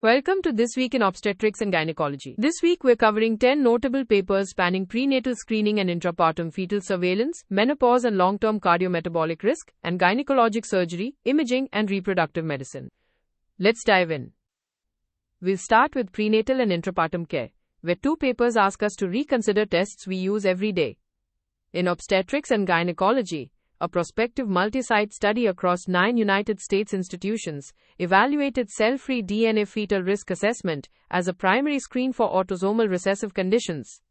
Welcome to This Week in Obstetrics and Gynecology. This week we're covering 10 notable papers spanning prenatal screening and intrapartum fetal surveillance, menopause and long-term cardiometabolic risk, and gynecologic surgery, imaging, and reproductive medicine. Let's dive in. We'll start with prenatal and intrapartum care, where two papers ask us to reconsider tests we use every day. In Obstetrics and Gynecology, a prospective multi-site study across 9 United States institutions evaluated cell-free DNA fetal risk assessment as a primary screen for autosomal recessive conditions,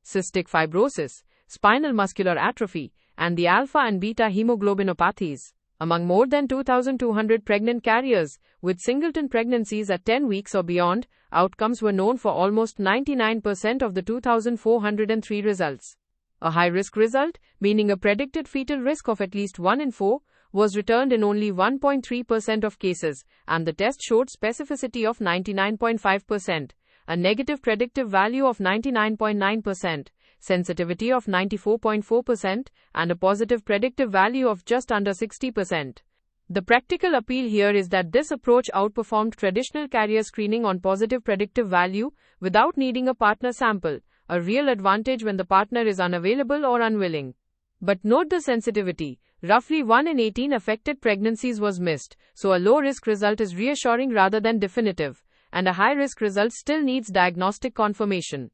cystic fibrosis, spinal muscular atrophy, and the alpha and beta hemoglobinopathies, among more than 2,200 pregnant carriers with singleton pregnancies at 10 weeks or beyond. Outcomes were known for almost 99% of the 2,403 results. A high-risk result, meaning a predicted fetal risk of at least 1 in 4, was returned in only 1.3% of cases, and the test showed specificity of 99.5%, a negative predictive value of 99.9%, sensitivity of 94.4%, and a positive predictive value of just under 60%. The practical appeal here is that this approach outperformed traditional carrier screening on positive predictive value without needing a partner sample, a real advantage when the partner is unavailable or unwilling. But note the sensitivity. Roughly 1 in 18 affected pregnancies was missed, so a low-risk result is reassuring rather than definitive, and a high-risk result still needs diagnostic confirmation.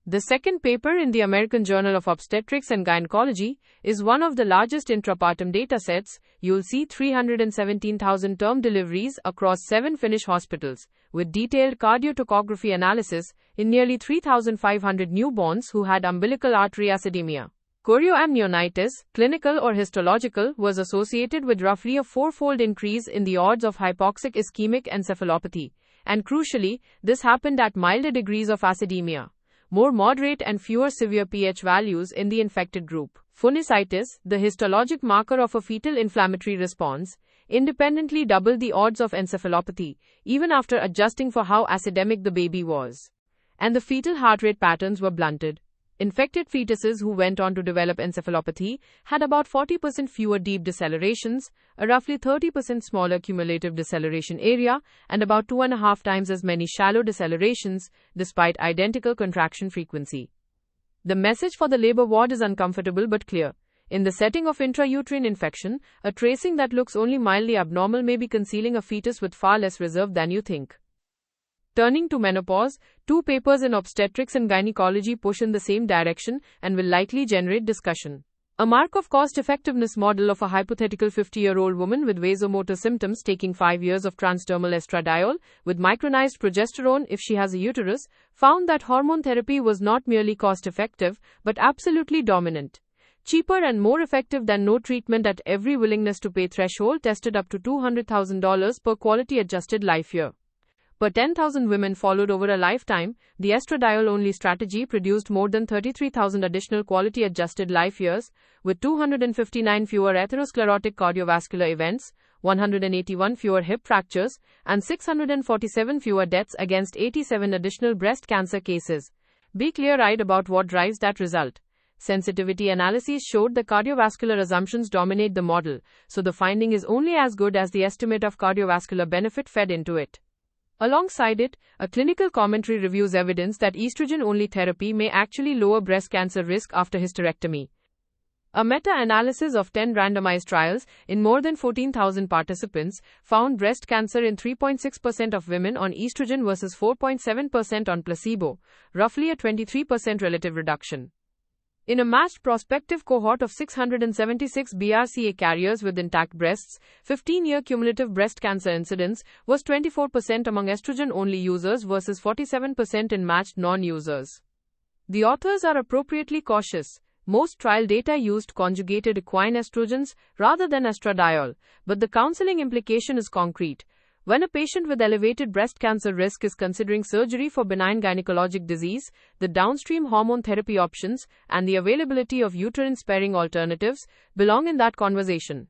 The second paper in the American Journal of Obstetrics and Gynecology is one of the largest intrapartum datasets. You'll see 317,000 term deliveries across 7 Finnish hospitals, with detailed cardiotocography analysis in nearly 3,500 newborns who had umbilical artery acidemia. Chorioamnionitis, clinical or histological, was associated with roughly a 4-fold increase in the odds of hypoxic-ischemic encephalopathy, and crucially, this happened at milder degrees of acidemia, more moderate and fewer severe pH values in the infected group. Funisitis, the histologic marker of a fetal inflammatory response, independently doubled the odds of encephalopathy, even after adjusting for how acidemic the baby was. And the fetal heart rate patterns were blunted. Infected fetuses who went on to develop encephalopathy had about 40% fewer deep decelerations, a roughly 30% smaller cumulative deceleration area, and about 2.5 times as many shallow decelerations, despite identical contraction frequency. The message for the labor ward is uncomfortable but clear. In the setting of intrauterine infection, a tracing that looks only mildly abnormal may be concealing a fetus with far less reserve than you think. Turning to menopause, 2 papers in Obstetrics and Gynecology push in the same direction and will likely generate discussion. A Markov cost-effectiveness model of a hypothetical 50-year-old woman with vasomotor symptoms taking 5 years of transdermal estradiol with micronized progesterone if she has a uterus found that hormone therapy was not merely cost-effective but absolutely dominant. Cheaper and more effective than no treatment at every willingness to pay threshold, tested up to $200,000 per quality-adjusted life year. Per 10,000 women followed over a lifetime, the estradiol-only strategy produced more than 33,000 additional quality-adjusted life years, with 259 fewer atherosclerotic cardiovascular events, 181 fewer hip fractures, and 647 fewer deaths against 87 additional breast cancer cases. Be clear-eyed about what drives that result. Sensitivity analyses showed the cardiovascular assumptions dominate the model, so the finding is only as good as the estimate of cardiovascular benefit fed into it. Alongside it, a clinical commentary reviews evidence that estrogen-only therapy may actually lower breast cancer risk after hysterectomy. A meta-analysis of 10 randomized trials in more than 14,000 participants found breast cancer in 3.6% of women on estrogen versus 4.7% on placebo, roughly a 23% relative reduction. In a matched prospective cohort of 676 BRCA carriers with intact breasts, 15-year cumulative breast cancer incidence was 24% among estrogen-only users versus 47% in matched non-users. The authors are appropriately cautious. Most trial data used conjugated equine estrogens rather than estradiol, but the counseling implication is concrete. When a patient with elevated breast cancer risk is considering surgery for benign gynecologic disease, the downstream hormone therapy options and the availability of uterine-sparing alternatives belong in that conversation.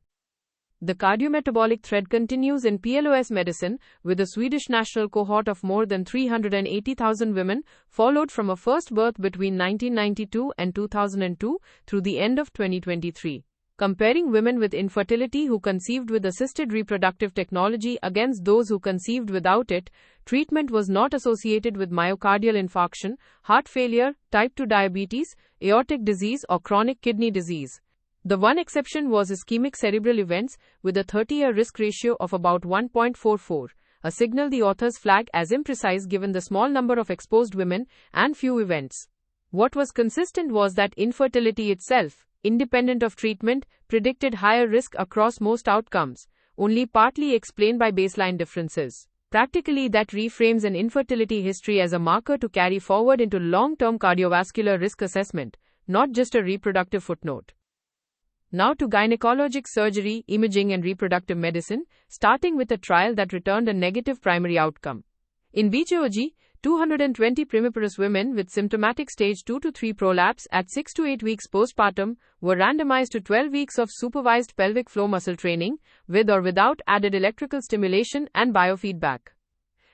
The cardiometabolic thread continues in PLOS medicine, with a Swedish national cohort of more than 380,000 women followed from a first birth between 1992 and 2002 through the end of 2023. comparing women with infertility who conceived with assisted reproductive technology against those who conceived without it. Treatment was not associated with myocardial infarction, heart failure, type 2 diabetes, aortic disease, or chronic kidney disease. The one exception was ischemic cerebral events, with a 30-year risk ratio of about 1.44, a signal the authors flag as imprecise given the small number of exposed women and few events. What was consistent was that infertility itself, independent of treatment, predicted higher risk across most outcomes, only partly explained by baseline differences. Practically, that reframes an infertility history as a marker to carry forward into long-term cardiovascular risk assessment, not just a reproductive footnote. Now to gynecologic surgery, imaging and reproductive medicine, starting with a trial that returned a negative primary outcome. In BGOG, 220 primiparous women with symptomatic stage 2 to 3 prolapse at 6 to 8 weeks postpartum were randomized to 12 weeks of supervised pelvic floor muscle training, with or without added electrical stimulation and biofeedback.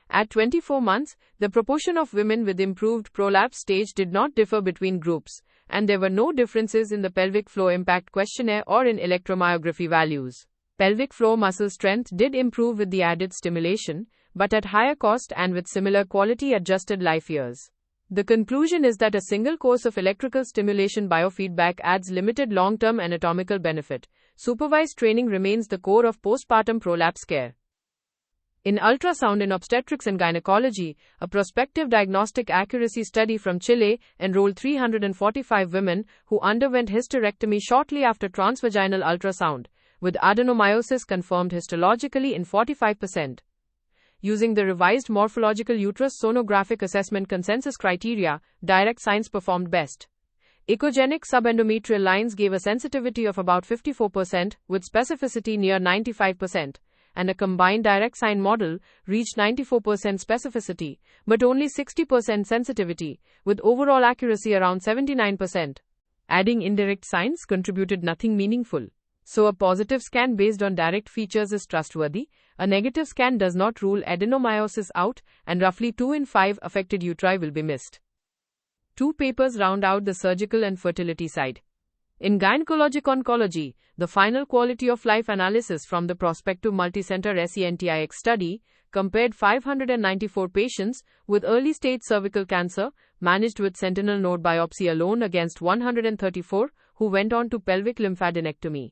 At 24 months, the proportion of women with improved prolapse stage did not differ between groups, and there were no differences in the pelvic floor impact questionnaire or in electromyography values. Pelvic floor muscle strength did improve with the added stimulation, but at higher cost and with similar quality-adjusted life years. The conclusion is that a single course of electrical stimulation biofeedback adds limited long-term anatomical benefit. Supervised training remains the core of postpartum prolapse care. In ultrasound in obstetrics and gynecology, a prospective diagnostic accuracy study from Chile enrolled 345 women who underwent hysterectomy shortly after transvaginal ultrasound, with adenomyosis confirmed histologically in 45%. Using the revised morphological uterus sonographic assessment consensus criteria, direct signs performed best. Echogenic subendometrial lines gave a sensitivity of about 54%, with specificity near 95%, and a combined direct sign model reached 94% specificity, but only 60% sensitivity, with overall accuracy around 79%. Adding indirect signs contributed nothing meaningful. So a positive scan based on direct features is trustworthy, a negative scan does not rule adenomyosis out, and roughly 2 in 5 affected uteri will be missed. Two papers round out the surgical and fertility side. In gynecologic oncology, the final quality of life analysis from the prospective multicenter SENTIX study compared 594 patients with early-stage cervical cancer managed with sentinel node biopsy alone against 134 who went on to pelvic lymphadenectomy.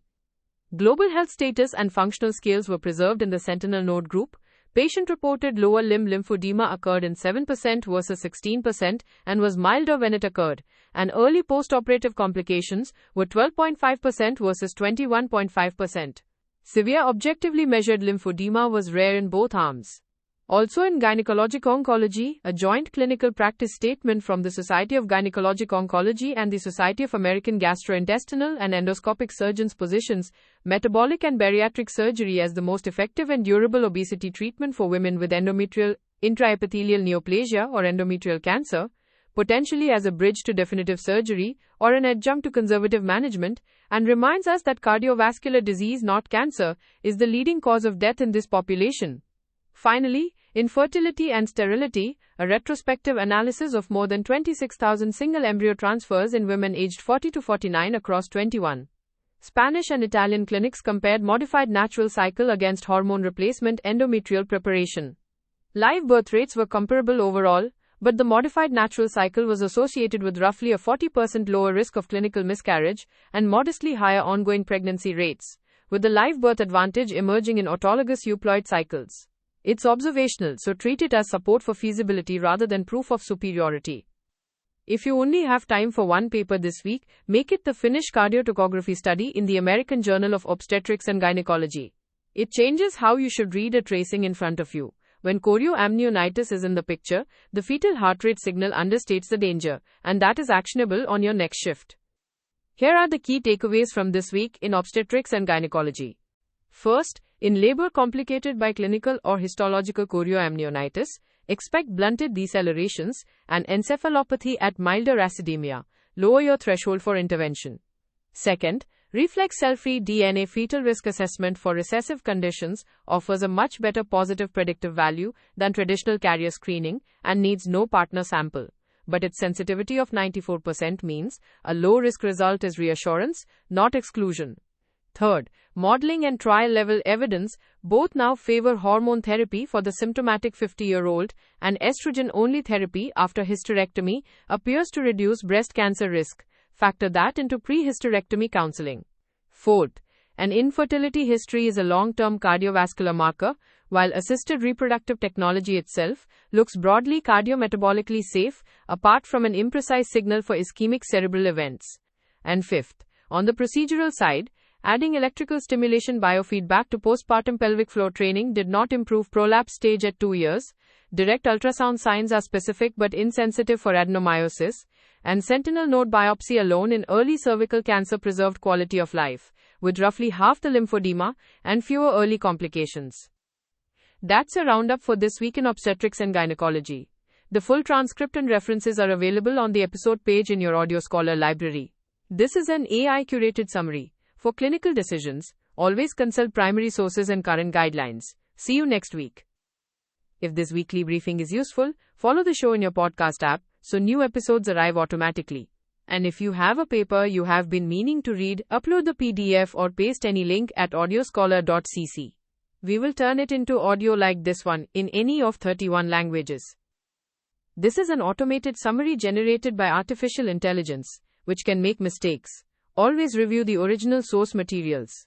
Global health status and functional scales were preserved in the sentinel node group. Patient-reported lower limb lymphedema occurred in 7% versus 16% and was milder when it occurred, and early postoperative complications were 12.5% versus 21.5%. Severe objectively measured lymphedema was rare in both arms. Also in gynecologic oncology, a joint clinical practice statement from the Society of Gynecologic Oncology and the Society of American Gastrointestinal and Endoscopic Surgeons positions metabolic and bariatric surgery as the most effective and durable obesity treatment for women with endometrial, intraepithelial neoplasia or endometrial cancer, potentially as a bridge to definitive surgery or an adjunct to conservative management, and reminds us that cardiovascular disease, not cancer, is the leading cause of death in this population. Finally, infertility and sterility, a retrospective analysis of more than 26,000 single embryo transfers in women aged 40 to 49 across 21 Spanish and Italian clinics compared modified natural cycle against hormone replacement endometrial preparation. Live birth rates were comparable overall, but the modified natural cycle was associated with roughly a 40% lower risk of clinical miscarriage and modestly higher ongoing pregnancy rates, with the live birth advantage emerging in autologous euploid cycles. It's observational, so treat it as support for feasibility rather than proof of superiority. If you only have time for one paper this week, make it the Finnish cardiotocography study in the American Journal of Obstetrics and Gynecology. It changes how you should read a tracing in front of you. When chorioamnionitis is in the picture, the fetal heart rate signal understates the danger, and that is actionable on your next shift. Here are the key takeaways from this week in obstetrics and gynecology. First, in labor complicated by clinical or histological chorioamnionitis, expect blunted decelerations and encephalopathy at milder acidemia. Lower your threshold for intervention. Second, reflex cell-free DNA fetal risk assessment for recessive conditions offers a much better positive predictive value than traditional carrier screening and needs no partner sample. But its sensitivity of 94% means a low-risk result is reassurance, not exclusion. Third, modeling and trial-level evidence both now favor hormone therapy for the symptomatic 50-year-old, and estrogen-only therapy after hysterectomy appears to reduce breast cancer risk. Factor that into pre-hysterectomy counseling. Fourth, an infertility history is a long-term cardiovascular marker, while assisted reproductive technology itself looks broadly cardiometabolically safe, apart from an imprecise signal for ischemic cerebral events. And fifth, on the procedural side, adding electrical stimulation biofeedback to postpartum pelvic floor training did not improve prolapse stage at 2 years. Direct ultrasound signs are specific but insensitive for adenomyosis, and sentinel node biopsy alone in early cervical cancer preserved quality of life, with roughly half the lymphedema and fewer early complications. That's a roundup for this week in obstetrics and gynecology. The full transcript and references are available on the episode page in your Audio Scholar library. This is an AI-curated summary. For clinical decisions, always consult primary sources and current guidelines. See you next week. If this weekly briefing is useful, follow the show in your podcast app so new episodes arrive automatically. And if you have a paper you have been meaning to read, upload the PDF or paste any link at audioscholar.cc. We will turn it into audio like this one in any of 31 languages. This is an automated summary generated by artificial intelligence, which can make mistakes. Always review the original source materials.